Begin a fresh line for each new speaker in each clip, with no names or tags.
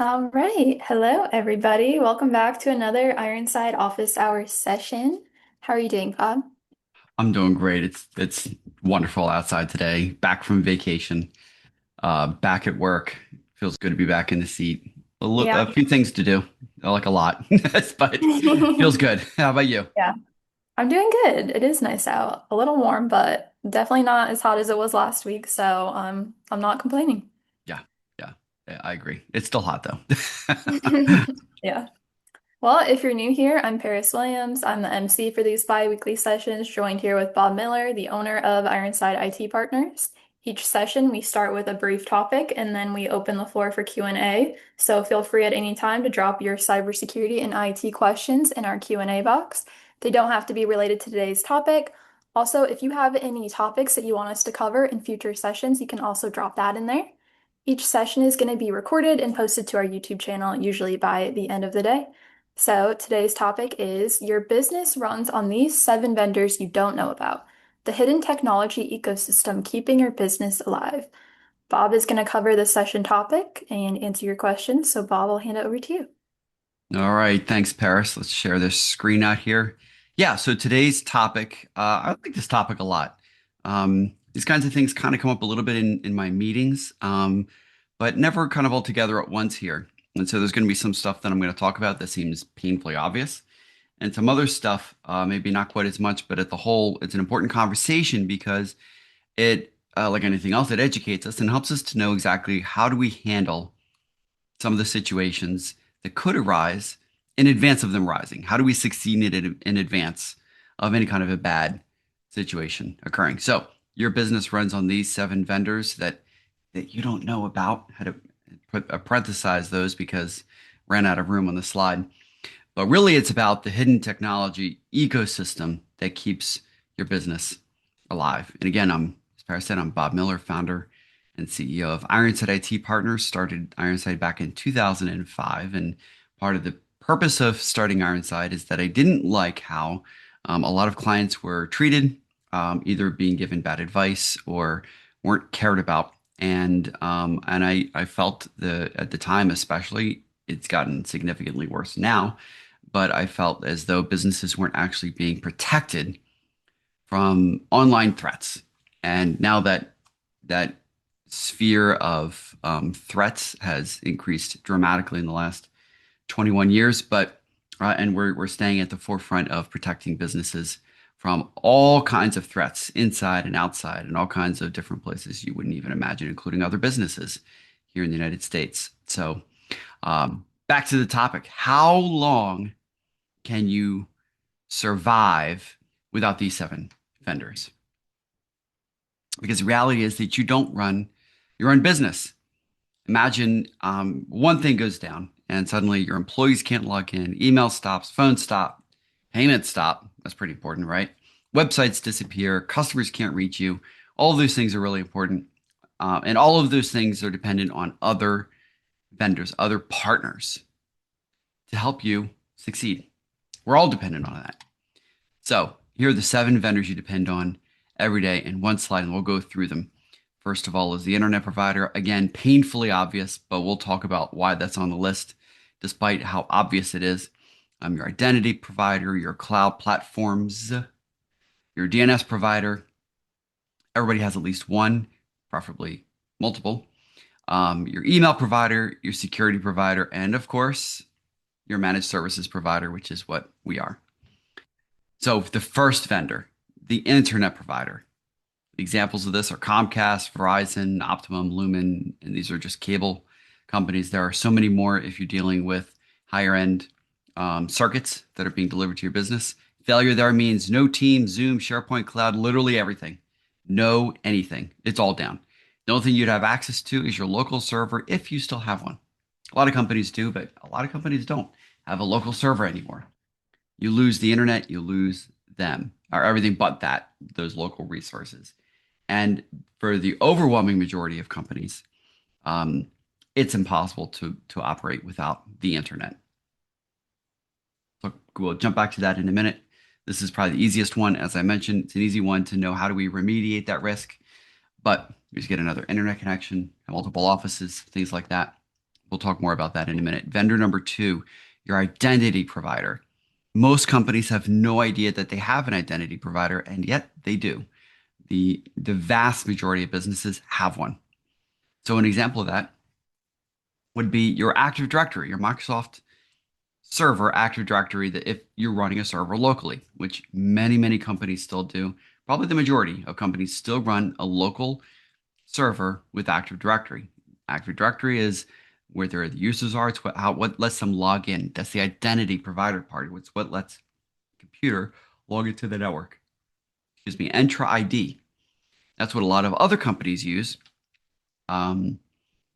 All right. Hello, everybody. Welcome back to another Ironside office hours session. How are you doing, Bob?
I'm doing great. It's wonderful outside today. Back from vacation, back at work. Feels good to be back in the seat.
Yeah.
A few things to do, like a lot, but feels good. How about you?
Yeah. I'm doing good. It is nice out. A little warm, but definitely not as hot as it was last week, so I'm not complaining.
Yeah, yeah, yeah, I agree. It's still hot though.
Yeah. Well, if you're new here, I'm Paris Williams. I'm the MC for these bi-weekly sessions, joined here with Bob Miller, the owner of Ironside IT Partners. Each session, we start with a brief topic and then we open the floor for Q&A. So feel free at any time to drop your cybersecurity and IT questions in our Q&A box. They don't have to be related to today's topic. Also, if you have any topics that you want us to cover in future sessions, you can also drop that in there. Each session is going to be recorded and posted to our YouTube channel, usually by the end of the day. So today's topic is your business runs on these 7 vendors you don't know about. The hidden technology ecosystem keeping your business alive. Bob is going to cover the session topic and answer your questions. So Bob, I'll hand it over to you.
All right, thanks, Paris. Let's share this screen out here. Yeah, so today's topic, I like this topic a lot. These kinds of things kind of come up a little bit in my meetings, but never kind of all together at once here. And so there's going to be some stuff that I'm going to talk about that seems painfully obvious, and some other stuff, maybe not quite as much, but at the whole, it's an important conversation because like anything else, it educates us and helps us to know exactly how do we handle some of the situations that could arise in advance of them rising. How do we succeed in advance of any kind of a bad situation occurring? So your business runs on these 7 vendors that you don't know about. I had to put parenthesize those because ran out of room on the slide. But really, it's about the hidden technology ecosystem that keeps your business alive. And again, as Paris said, I'm Bob Miller, founder and CEO of Ironside IT Partners. Started Ironside back in 2005. And part of the purpose of starting Ironside is that I didn't like how a lot of clients were treated, either being given bad advice or weren't cared about. And I felt at the time, especially, it's gotten significantly worse now, but I felt as though businesses weren't actually being protected from online threats. And now that sphere of threats has increased dramatically in the last 21 years, but and we're staying at the forefront of protecting businesses from all kinds of threats inside and outside and all kinds of different places you wouldn't even imagine, including other businesses here in the United States. So back to the topic. How long can you survive without these 7 vendors? Because the reality is that you don't run your own business. Imagine one thing goes down and suddenly your employees can't log in, email stops, phone stop, payments stop. That's pretty important, right? Websites disappear, customers can't reach you. All of those things are really important. And all of those things are dependent on other vendors, other partners to help you succeed. We're all dependent on that. So here are the 7 vendors you depend on every day in one slide, and we'll go through them. First of all is the internet provider. Again, painfully obvious, but we'll talk about why that's on the list, despite how obvious it is. Your identity provider, your cloud platforms, your DNS provider. Everybody has at least one, preferably multiple. Your email provider, your security provider, and of course, your managed services provider, which is what we are. So the first vendor, the internet provider. Examples of this are Comcast, Verizon, Optimum, Lumen, and these are just cable companies. There are so many more if you're dealing with higher end circuits that are being delivered to your business. Failure there means no team, Zoom, SharePoint, cloud, literally everything. No anything. It's all down. The only thing you'd have access to is your local server if you still have one. A lot of companies do, but a lot of companies don't have a local server anymore. You lose the internet, you lose them, or everything but that, those local resources. And for the overwhelming majority of companies, um, it's impossible to operate without the internet. So we'll jump back to that in a minute. This is probably the easiest one. As I mentioned, it's an easy one to know how do we remediate that risk, but you just get another internet connection, multiple offices, things like that. We'll talk more about that in a minute. Vendor number two, your identity provider. Most companies have no idea that they have an identity provider, and yet they do. The vast majority of businesses have one. So an example of that would be your Active Directory, your Microsoft server Active Directory, that if you're running a server locally, which many companies still do, probably the majority of companies still run a local server with Active Directory. Active Directory is where the users are. It's what lets them log in. That's the identity provider part. It's what lets the computer log into the network. Excuse me, Entra ID. That's what a lot of other companies use. Um,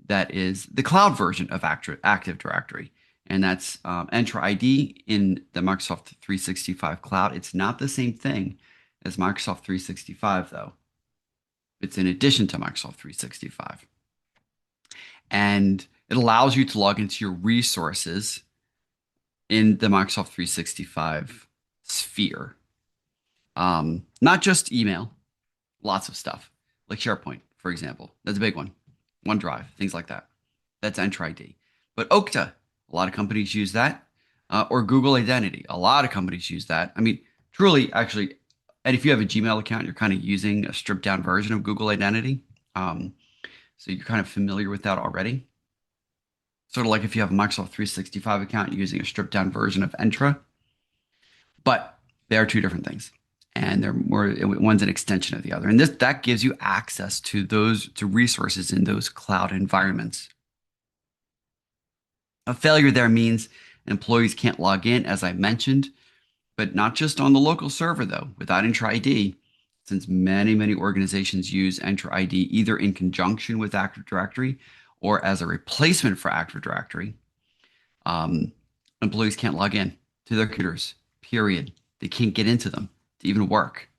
that is the cloud version of Active Directory. And that's Entra ID in the Microsoft 365 cloud. It's not the same thing as Microsoft 365, though. It's in addition to Microsoft 365. And it allows you to log into your resources in the Microsoft 365 sphere. Not just email, lots of stuff, like SharePoint, for example. That's a big one. OneDrive, things like that. That's Entra ID. But Okta, a lot of companies use that. Or Google Identity, a lot of companies use that. I mean, truly, actually, and if you have a Gmail account, you're kind of using a stripped down version of Google Identity. Um, so you're kind of familiar with that already. Sort of like if you have a Microsoft 365 account, you're using a stripped down version of Entra. But they are two different things. And they're more, one's an extension of the other. And that gives you access to those to resources in those cloud environments. A failure there means employees can't log in, as I mentioned, but not just on the local server, though, without Entra ID, since many organizations use Entra ID either in conjunction with Active Directory or as a replacement for Active Directory. Um, Employees can't log in to their computers, period. They can't get into them to even work.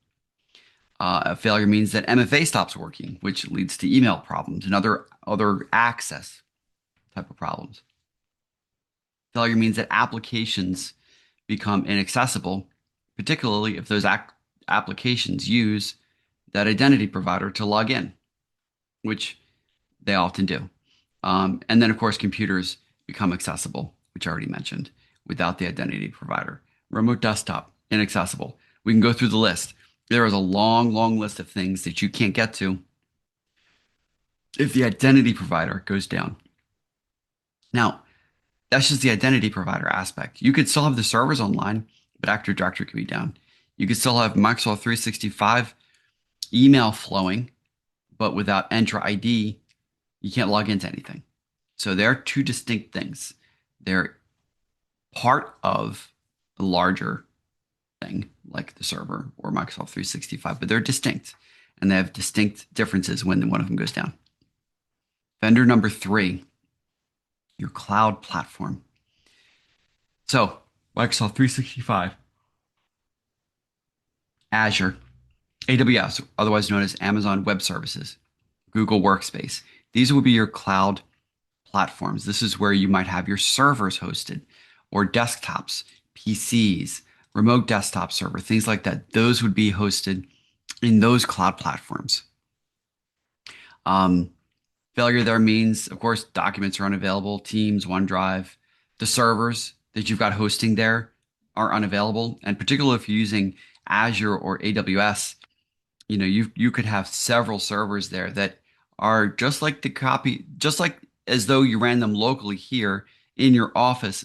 A failure means that MFA stops working, which leads to email problems and other access type of problems. Failure means that applications become inaccessible, particularly if those applications use that identity provider to log in, which they often do. And then, of course, computers become accessible, which I already mentioned, without the identity provider. Remote desktop, inaccessible. We can go through the list. There is a long list of things that you can't get to if the identity provider goes down. Now, that's just the identity provider aspect. You could still have the servers online, but Active Directory could be down. You could still have Microsoft 365 email flowing, but without Entra ID, you can't log into anything. So they're two distinct things. They're part of a larger thing like the server or Microsoft 365, but they're distinct and they have distinct differences when one of them goes down. Vendor number three, your cloud platform. So Microsoft 365, Azure, AWS, otherwise known as Amazon Web Services, Google Workspace. These will be your cloud platforms. This is where you might have your servers hosted or desktops, PCs, remote desktop server, things like that. Those would be hosted in those cloud platforms. Um, Failure there means, of course, documents are unavailable, Teams, OneDrive, the servers that you've got hosting there are unavailable. And particularly if you're using Azure or AWS, you could have several servers there that are just like just like as though you ran them locally here in your office,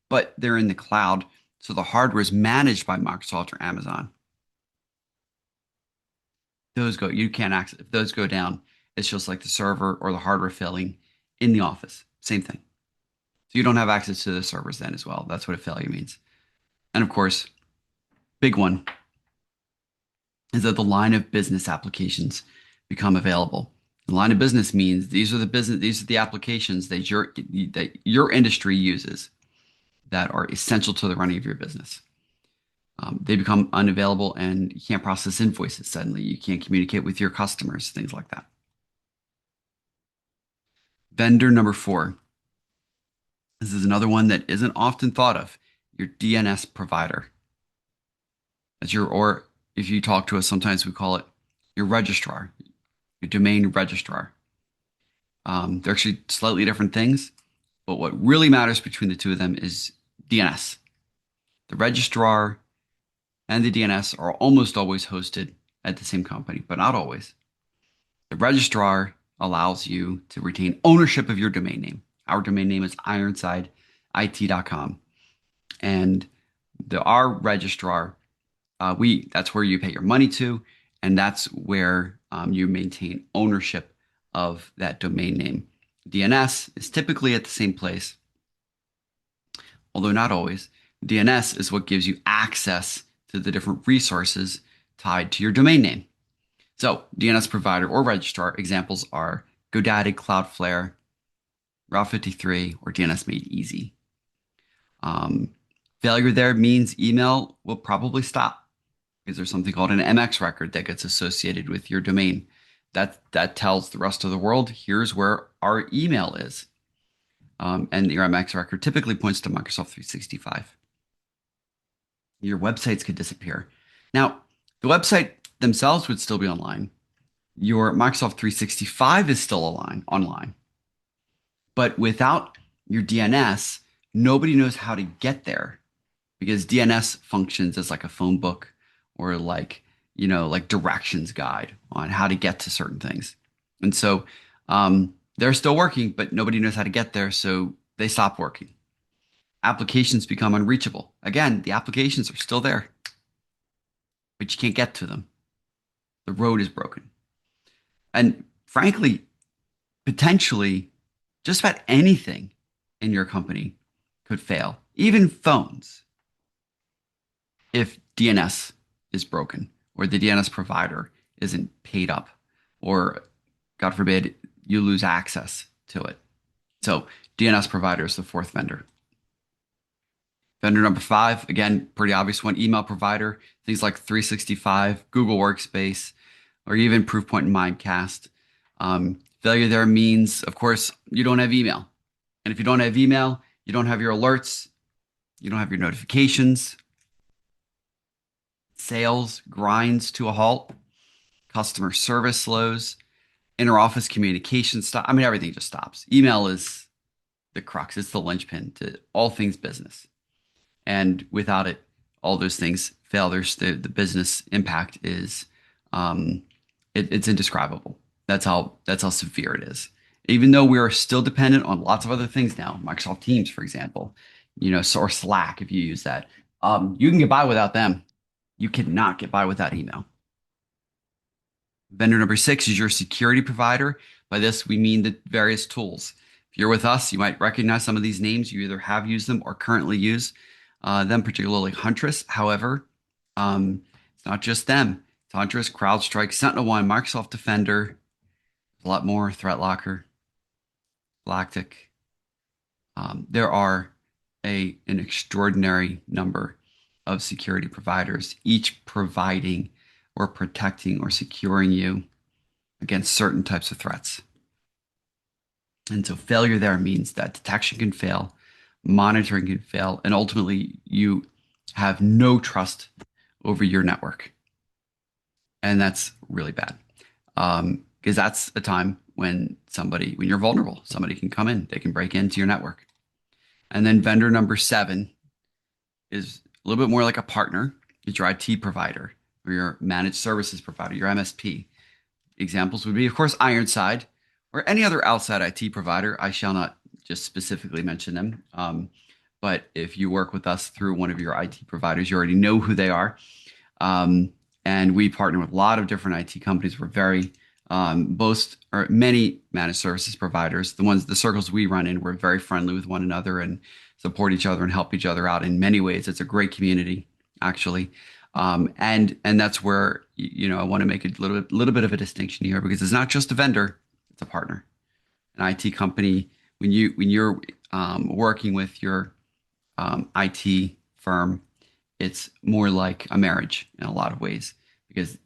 but they're in the cloud. So the hardware is managed by Microsoft or Amazon. You can't access, if those go down, it's just like the server or the hardware failing in the office. Same thing. So you don't have access to the servers then as well. That's what a failure means. And of course, big one is that the line of business applications become available. The line of business means these are the applications that your industry uses that are essential to the running of your business. They become unavailable and you can't process invoices suddenly. You can't communicate with your customers, things like that. Vendor number four. This is another one that isn't often thought of. Your DNS provider. Or if you talk to us, sometimes we call it your registrar, your domain registrar. They're actually slightly different things. But what really matters between the two of them is DNS. The registrar and the DNS are almost always hosted at the same company, but not always. The registrar allows you to retain ownership of your domain name. Our domain name is ironsideit.com. And our registrar, that's where you pay your money to, and that's where you maintain ownership of that domain name. DNS is typically at the same place, although not always. DNS is what gives you access to the different resources tied to your domain name. So, DNS provider or registrar examples are GoDaddy, Cloudflare, Route 53, or DNS Made Easy. Failure there means email will probably stop because there's something called an MX record that gets associated with your domain. That tells the rest of the world, here's where our email is. And your MX record typically points to Microsoft 365. Your websites could disappear. Now, the website themselves would still be online. Your Microsoft 365 is still online. But without your DNS, nobody knows how to get there because DNS functions as like a phone book or like directions guide on how to get to certain things. And so they're still working, but nobody knows how to get there, so they stop working. Applications become unreachable. Again, the applications are still there, but you can't get to them. The road is broken. And frankly, potentially, just about anything in your company could fail, even phones, if DNS is broken or the DNS provider isn't paid up, or God forbid, you lose access to it. So DNS provider is the fourth vendor. Vendor number 5, again, pretty obvious one, email provider, things like 365, Google Workspace, or even Proofpoint and Mimecast. Failure there means, of course, you don't have email. And if you don't have email, you don't have your alerts, you don't have your notifications. Sales grinds to a halt, customer service slows, interoffice communication stop. I mean, everything just stops. Email is the crux, it's the linchpin to all things business. And without it, all those things fail. The business impact is it's indescribable. That's how severe it is. Even though we are still dependent on lots of other things now, Microsoft Teams, for example, or Slack, if you use that, you can get by without them. You cannot get by without email. Vendor number 6 is your security provider. By this, we mean the various tools. If you're with us, you might recognize some of these names. You either have used them or currently use them, particularly Huntress. However, it's not just them. It's Huntress, CrowdStrike, SentinelOne, Microsoft Defender, a lot more, ThreatLocker, Galactic. There are an extraordinary number of security providers, each providing or protecting or securing you against certain types of threats. And so failure there means that detection can fail, monitoring can fail, and ultimately you have no trust over your network. And that's really bad. Because that's a time when you're vulnerable, somebody can come in, they can break into your network. And then vendor number 7 is a little bit more like a partner. It's your IT provider or your managed services provider, your MSP. Examples would be, of course, Ironside or any other outside IT provider. I shall not just specifically mention them. But if you work with us through one of your IT providers, you already know who they are. And we partner with a lot of different IT companies. We're very many managed services providers. The circles we run in, we're very friendly with one another and support each other and help each other out in many ways. It's a great community, actually. And that's where I want to make a little bit of a distinction here, because it's not just a vendor, it's a partner. An IT company, when you're working with your IT firm, it's more like a marriage in a lot of ways, because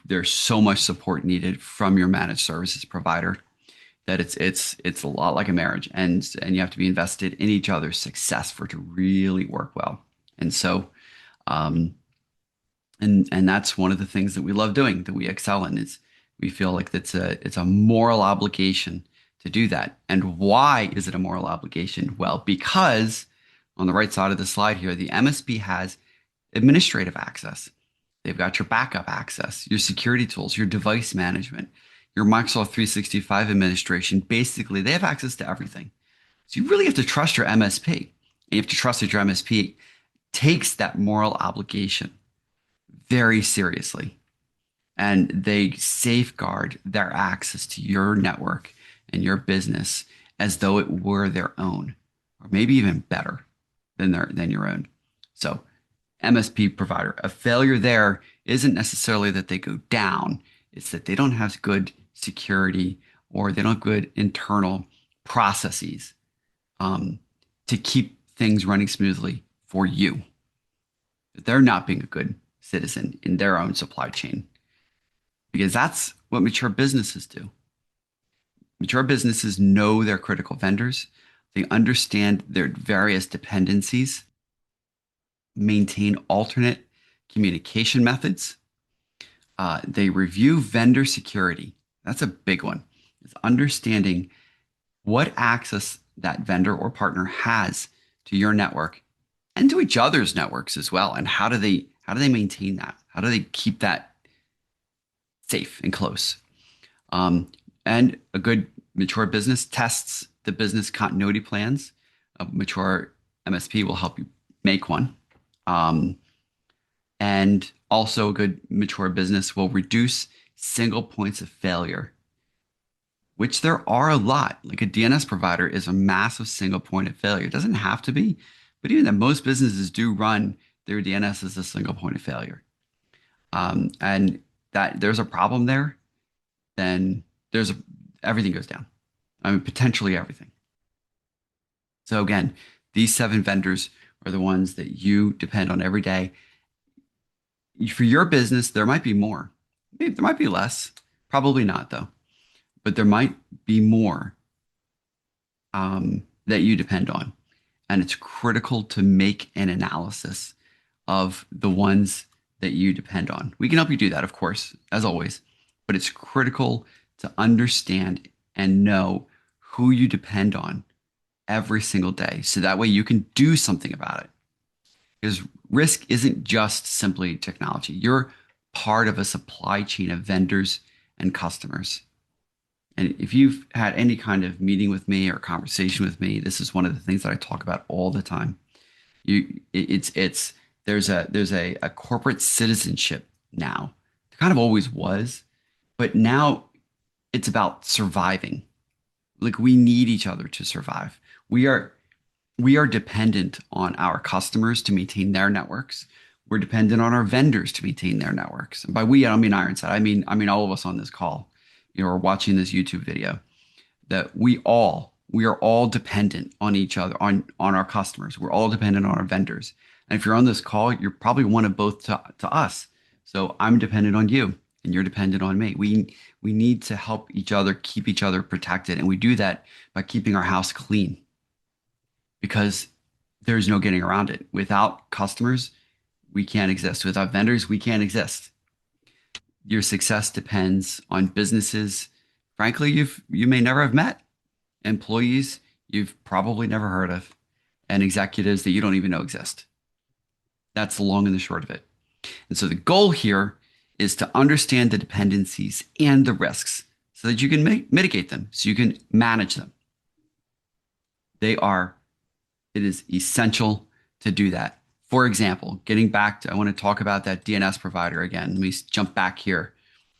there's so much support needed from your managed services provider that it's a lot like a marriage, and you have to be invested in each other's success for it to really work well. And so and that's one of the things that we love doing, that we excel in, is we feel like it's a moral obligation to do that. And why is it a moral obligation? Well, because on the right side of the slide here, the MSP has administrative access. They've got your backup access, your security tools, your device management, your Microsoft 365 administration. Basically, they have access to everything. So you really have to trust your MSP. And you have to trust that your MSP takes that moral obligation very seriously, and they safeguard their access to your network and your business as though it were their own, or maybe even better than your own. So MSP provider, a failure there isn't necessarily that they go down, it's that they don't have good security or they don't have good internal processes to keep things running smoothly for you. They're not being a good citizen in their own supply chain, because that's what mature businesses do. Mature businesses know their critical vendors. They understand their various dependencies, maintain alternate communication methods. They review vendor security. That's a big one. It's understanding what access that vendor or partner has to your network and to each other's networks as well. And how do they maintain that? How do they keep that safe and close? And a good mature business tests the business continuity plans. A mature MSP will help you make one. Um, and also, a good mature business will reduce single points of failure, which there are a lot. Like a DNS provider is a massive single point of failure. It doesn't have to be, but even that most businesses do run their DNS as a single point of failure. And that there's a problem there, then everything goes down. I mean, potentially everything. So again, these 7 vendors are the ones that you depend on every day. For your business, there might be more. Maybe there might be less. Probably not, though. But there might be more that you depend on. And it's critical to make an analysis of the ones that you depend on. We can help you do that, of course, as always. But it's critical to understand and know who you depend on every single day. So that way you can do something about it. Because risk isn't just simply technology. You're part of a supply chain of vendors and customers. And if you've had any kind of meeting with me or conversation with me, this is one of the things that I talk about all the time. It's there's a corporate citizenship now. It kind of always was, but now it's about surviving. Like we need each other to survive. We are dependent on our customers to maintain their networks. We're dependent on our vendors to maintain their networks. And by we, I don't mean Ironside. I mean all of us on this call, or watching this YouTube video. That we are all dependent on each other, on our customers. We're all dependent on our vendors. And if you're on this call, you're probably one of both to us. So I'm dependent on you, and you're dependent on me. We need to help each other, keep each other protected, and we do that by keeping our house clean, because there's no getting around it. Without customers, we can't exist. Without vendors, we can't exist. Your success depends on businesses, frankly, you may never have met, employees you've probably never heard of, and executives that you don't even know exist. That's the long and the short of it. And so the goal here is to understand the dependencies and the risks so that you can mitigate them, so you can manage them. It is essential to do that. For example, I want to talk about that DNS provider again. Let me jump back here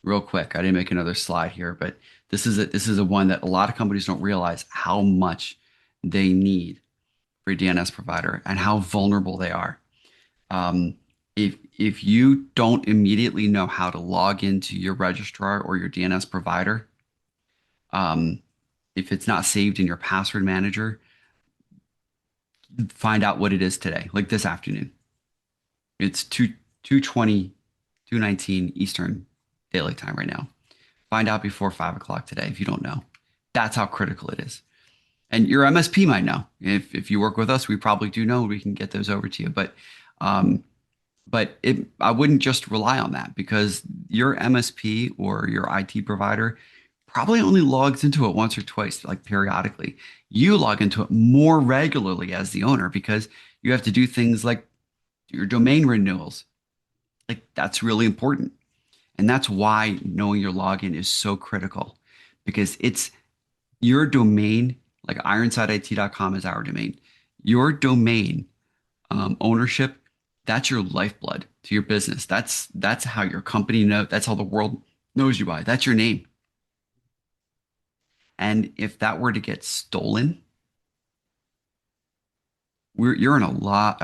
real quick. I didn't make another slide here, but this is a one that a lot of companies don't realize how much they need for a DNS provider and how vulnerable they are. If you don't immediately know how to log into your registrar or your DNS provider, if it's not saved in your password manager, find out what it is today, like this afternoon. It's 2:20, 2:19 Eastern Daylight Time right now. Find out before 5 o'clock today if you don't know. That's how critical it is. And your MSP might know. If you work with us, we probably do know. We can get those over to you. But I wouldn't just rely on that, because your MSP or your IT provider probably only logs into it once or twice, like periodically. You log into it more regularly as the owner because you have to do things like your domain renewals. Like that's really important. And that's why knowing your login is so critical because it's your domain, like ironsideit.com is our domain. Your domain ownership, that's your lifeblood to your business. That's how your company knows, that's how the world knows you by. That's your name. And if that were to get stolen, you're in a lot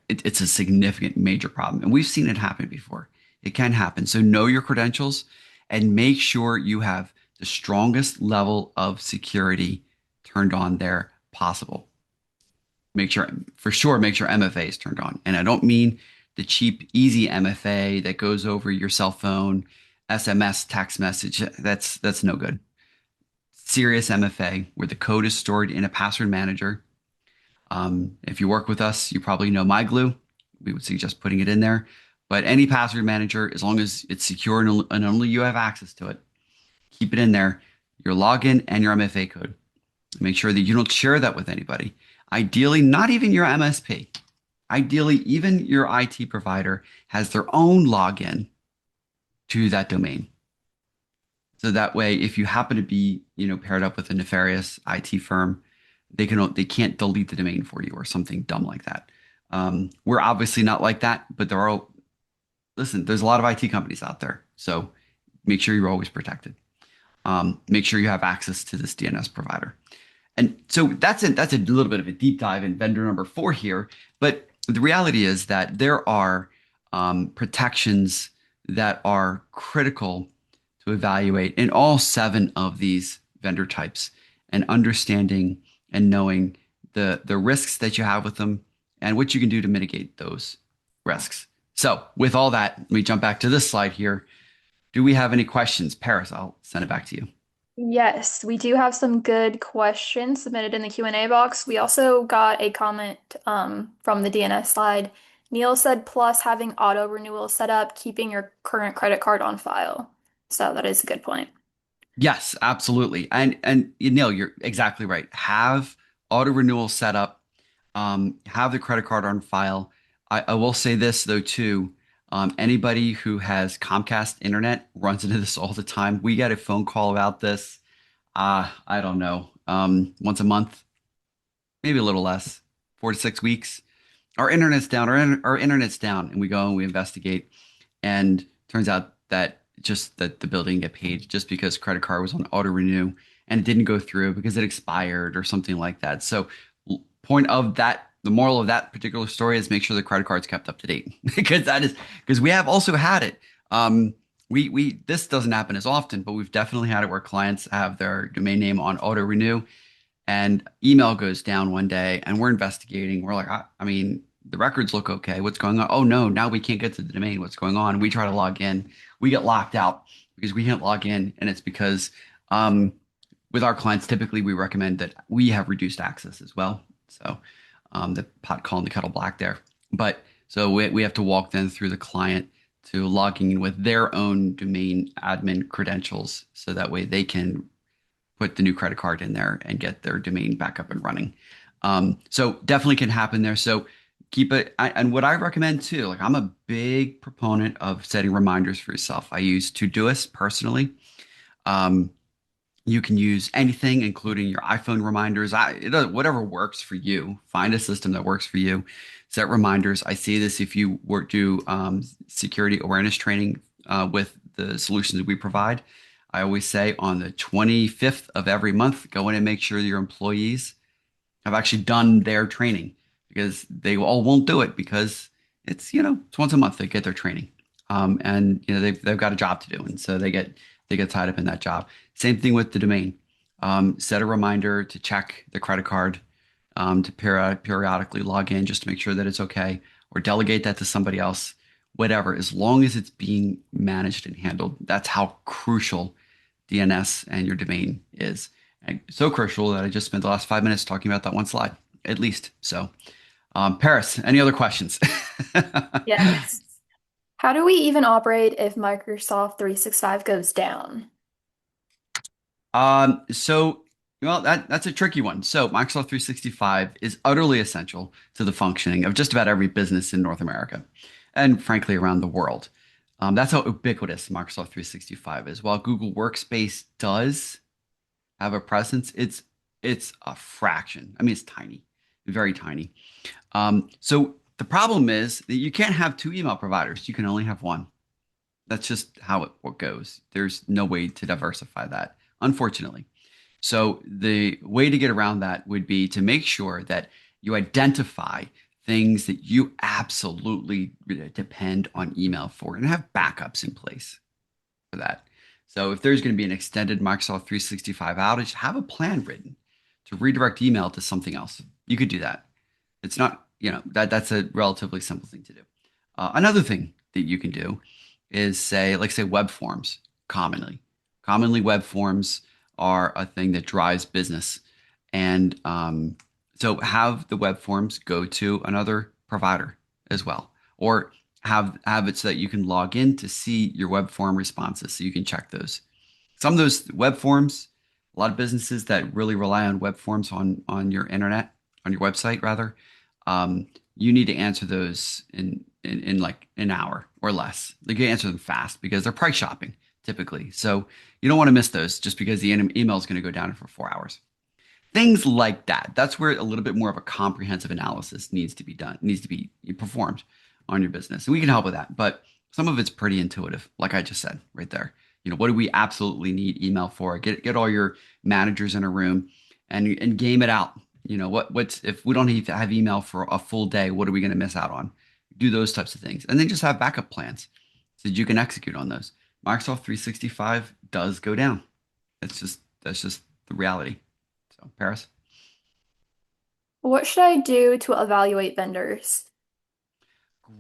it's a significant major problem. And we've seen it happen before. It can happen. So know your credentials and make sure you have the strongest level of security turned on there possible. Make sure for sure make sure MFA is turned on. And I don't mean the cheap, easy MFA that goes over your cell phone, SMS, text message. That's no good. Serious MFA where the code is stored in a password manager. If you work with us, you probably know MyGlue. We would suggest putting it in there. But any password manager, as long as it's secure and only you have access to it, keep it in there. Your login and your MFA code. Make sure that you don't share that with anybody. Ideally, not even your MSP. Ideally, even your IT provider has their own login to that domain. So that way, if you happen to be, paired up with a nefarious IT firm, they can't delete the domain for you or something dumb like that. We're obviously not like that, but listen, there's a lot of IT companies out there. So make sure you're always protected. Make sure you have access to this DNS provider. And so that's a little bit of a deep dive in vendor number 4 here. But the reality is that there are protections that are critical to evaluate in all 7 of these vendor types and understanding and knowing the risks that you have with them and what you can do to mitigate those risks. So with all that, let me jump back to this slide here. Do we have any questions? Paris, I'll send it back to you.
Yes, we do have some good questions submitted in the Q&A box. We also got a comment from the DNS slide. Neil said, plus having auto renewal set up, keeping your current credit card on file. So that is a good point.
Yes, absolutely. And Neil, you're exactly right. Have auto renewal set up, have the credit card on file. I will say this though too. Anybody who has Comcast internet runs into this all the time. We get a phone call about this. I don't know, once a month, maybe a little less, 4 to 6 weeks. Our internet's down. Our internet's down, and we go and we investigate, and turns out that just that the building get paid just because credit card was on auto renew and it didn't go through because it expired or something like that. So, point of that, the moral of that particular story is make sure the credit card's kept up to date because that is because we have also had it. We this doesn't happen as often, but we've definitely had it where clients have their domain name on auto renew and email goes down one day and we're investigating. We're like, I mean, the records look okay. What's going on? Oh no, now we can't get to the domain. What's going on? We try to log in. We get locked out because we can't log in. And it's because with our clients, typically we recommend that we have reduced access as well. So the pot calling the kettle black there. But so we have to walk them through the client to logging in with their own domain admin credentials so that way they can put the new credit card in there and get their domain back up and running. So definitely can happen there. So keep it. And what I recommend too, like I'm a big proponent of setting reminders for yourself. I use Todoist personally. Um, you can use anything, including your iPhone reminders. Whatever works for you. Find a system that works for you. Set reminders. I see this if you do security awareness training with the solutions that we provide. I always say on the 25th of every month, go in and make sure your employees have actually done their training because they all won't do it because it's once a month they get their training. And they've got a job to do. And so they get tied up in that job. Same thing with the domain. Set a reminder to check the credit card, to periodically log in just to make sure that it's okay, or delegate that to somebody else, whatever, as long as it's being managed and handled. That's how crucial DNS and your domain is. And so crucial that I just spent the last 5 minutes talking about that one slide, at least. So, Paris, any other questions?
Yes. How do we even operate if Microsoft 365 goes down?
So, well, that's a tricky one. So, Microsoft 365 is utterly essential to the functioning of just about every business in North America, and frankly, around the world. That's how ubiquitous Microsoft 365 is. While Google Workspace does have a presence, it's a fraction. I mean, it's tiny, very tiny. So the problem is that you can't have two email providers. You can only have one. That's just how it what goes. There's no way to diversify that, unfortunately. So the way to get around that would be to make sure that you identify things that you absolutely depend on email for and have backups in place for that. So if there's going to be an extended Microsoft 365 outage, have a plan written to redirect email to something else. You could do that. It's not, that's a relatively simple thing to do. Another thing that you can do is say web forms commonly. Commonly, web forms are a thing that drives business. And so have the web forms go to another provider as well, or have it so that you can log in to see your web form responses so you can check those. Some of those web forms, a lot of businesses that really rely on web forms on your internet, on your website rather, you need to answer those in like an hour or less. Like you answer them fast because they're price shopping typically. So you don't want to miss those just because the email is going to go down for 4 hours. Things like that. That's where a little bit more of a comprehensive analysis needs to be done, needs to be performed on your business. And we can help with that. But some of it's pretty intuitive, like I just said right there. What do we absolutely need email for? Get all your managers in a room and game it out. What's if we don't need to have email for a full day, what are we going to miss out on? Do those types of things. And then just have backup plans so that you can execute on those. Microsoft 365 does go down. That's just the reality. So, Paris.
What should I do to evaluate vendors?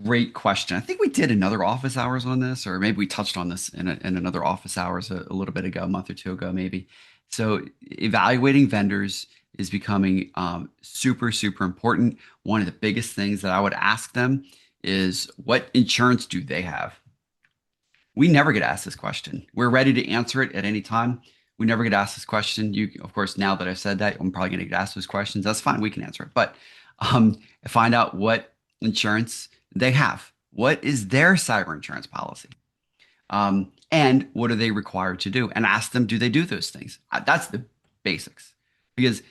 Great question. I think we did another office hours on this, or maybe we touched on this in another office hours a little bit ago, a month or two ago, maybe. So, evaluating vendors is becoming super, super important. One of the biggest things that I would ask them is what insurance do they have? We never get asked this question. We're ready to answer it at any time. We never get asked this question. Of course, now that I've said that, I'm probably going to get asked those questions. That's fine. We can answer it. But find out what insurance they have. What is their cyber insurance policy? And what are they required to do? And ask them, do they do those things? That's the basics. Because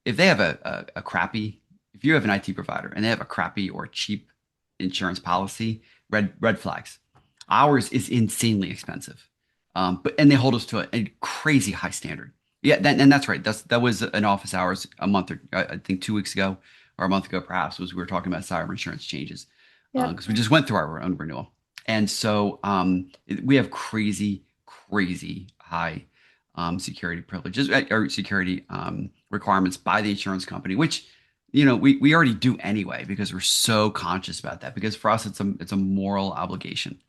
if they have if you have an IT provider and they have a crappy or cheap insurance policy, red flags. Ours is insanely expensive, and they hold us to a crazy high standard. Yeah, and that's right. That was an office hours a month or I think 2 weeks ago or a month ago perhaps was we were talking about cyber insurance changes
Yep.
because we just went through our own renewal, and so we have crazy, crazy high security privileges or security requirements by the insurance company, which we already do anyway because we're so conscious about that. Because for us, it's a moral obligation.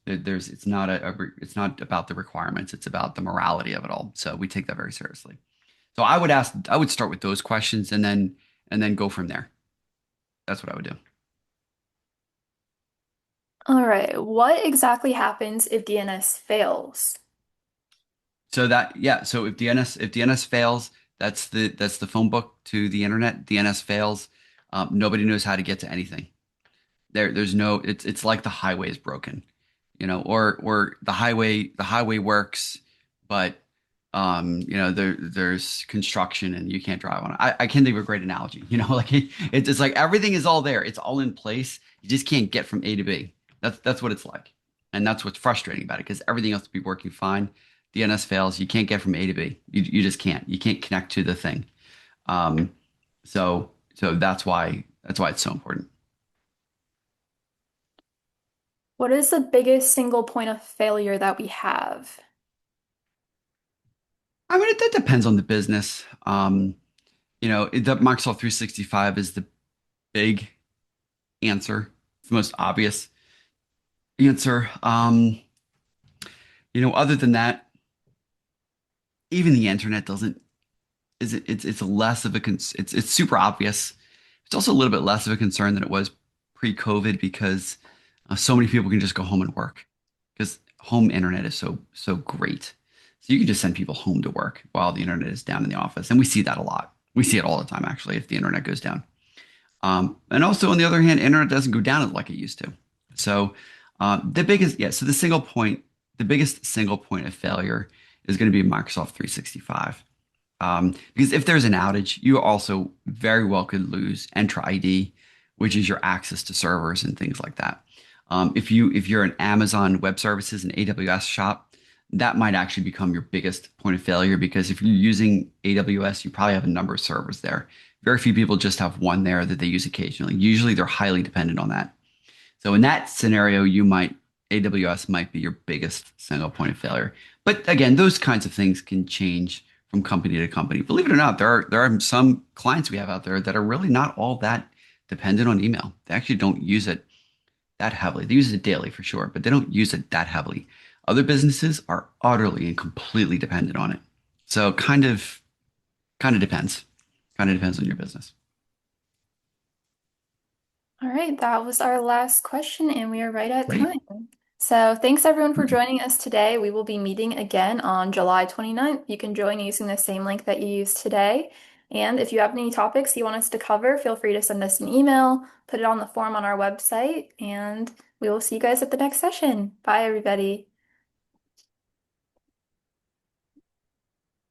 It's not about the requirements, it's about the morality of it all. So we take that very seriously. So I would start with those questions and then go from there. That's what I would do.
All right. What exactly happens if DNS fails?
So if DNS fails, that's the phone book to the internet. DNS fails, nobody knows how to get to anything. There's no, it's like the highway is broken, or the highway works, but there's construction and you can't drive on it. I can't think of a great analogy, like it's like everything is all there, it's all in place, you just can't get from A to B. That's what it's like, and that's what's frustrating about it because everything else will be working fine. DNS fails, you can't get from A to B. You just can't. You can't connect to the thing. Um, so that's why it's so important.
What is the biggest single point of failure that we have?
I mean, that depends on the business. The Microsoft 365 is the big answer. It's the most obvious answer. Other than that, even the internet doesn't is it, it's less of a it's super obvious. It's also a little bit less of a concern than it was pre-COVID because so many people can just go home and work because home internet is so great. So you can just send people home to work while the internet is down in the office. And we see that a lot. We see it all the time, actually, if the internet goes down. And also, on the other hand, internet doesn't go down like it used to. So so the biggest single point of failure is going to be Microsoft 365. Because if there's an outage, you also very well could lose Entra ID, which is your access to servers and things like that. If you're an Amazon Web Services and AWS shop, that might actually become your biggest point of failure because if you're using AWS, you probably have a number of servers there. Very few people just have one there that they use occasionally. Usually they're highly dependent on that. So in that scenario, AWS might be your biggest single point of failure. But again, those kinds of things can change from company to company. Believe it or not, there are some clients we have out there that are really not all that dependent on email. They actually don't use it that heavily. They use it daily for sure, but they don't use it that heavily. Other businesses are utterly and completely dependent on it. So kind of depends. Kind of depends on your business.
All right, that was our last question, and we are right at
Great.
time. So thanks everyone for joining us today. We will be meeting again on July 29th. You can join using the same link that you used today. And if you have any topics you want us to cover, feel free to send us an email, put it on the form on our website, and we will see you guys at the next session. Bye, everybody.